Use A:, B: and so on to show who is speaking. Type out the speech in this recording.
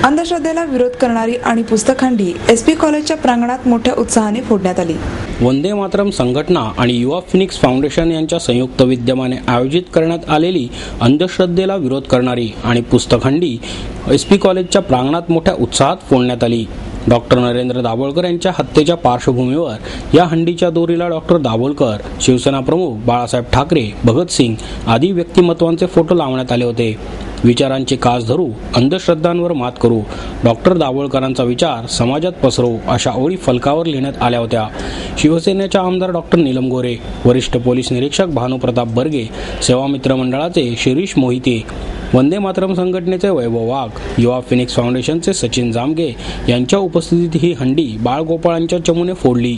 A: अंधश्रद्धेला विरोध करणारी आणि पुस्तकहंडी एसपी कॉलेजच्या प्रांगणात मोठ्या उत्साहाने फोडण्यात आली।
B: वंदे मातरम संघटना आणि युवा फिनिक्स फाउंडेशन यांच्या संयुक्त विद्यमाने आयोजित करण्यात आलेली अंधश्रद्धेला विरोध करणारी आणि पुस्तकहंडी एसपी कॉलेजच्या प्रांगणात मोठ्या उत्साहात फोडण्यात आली। डॉक्टर नरेंद्र दाभोळकर यांच्या हत्येच्या पार्श्वभूमीवर या हंडीच्या दोरीला डॉक्टर दाभोळकर, शिवसेना प्रमुख बाळासाहेब ठाकरे, भगतसिंग आदी व्यक्तिमत्वांचे फोटो लावण्यात आले होते। विचारांची कास धरू, अंधश्रद्धांवर मात करू, डॉक्टर दाभोळकरांचा विचार समाजात पसरवू अशा ओळी फलकावर लिहिण्यात आल्या होत्या। शिवसेनेच्या आमदार डॉक्टर नीलम गोरे, वरिष्ठ पोलीस निरीक्षक भानुप्रताप बर्गे, सेवा मित्र मंडळाचे शिरीष मोहिते, वंदे मातरम संघटनेचे वैभव वाघ, युवा फिनिक्स फाउंडेशनचे सचिन जामगे यांच्या उपस्थितीत ही हंडी बाळगोपाळांच्या चमूने फोडली।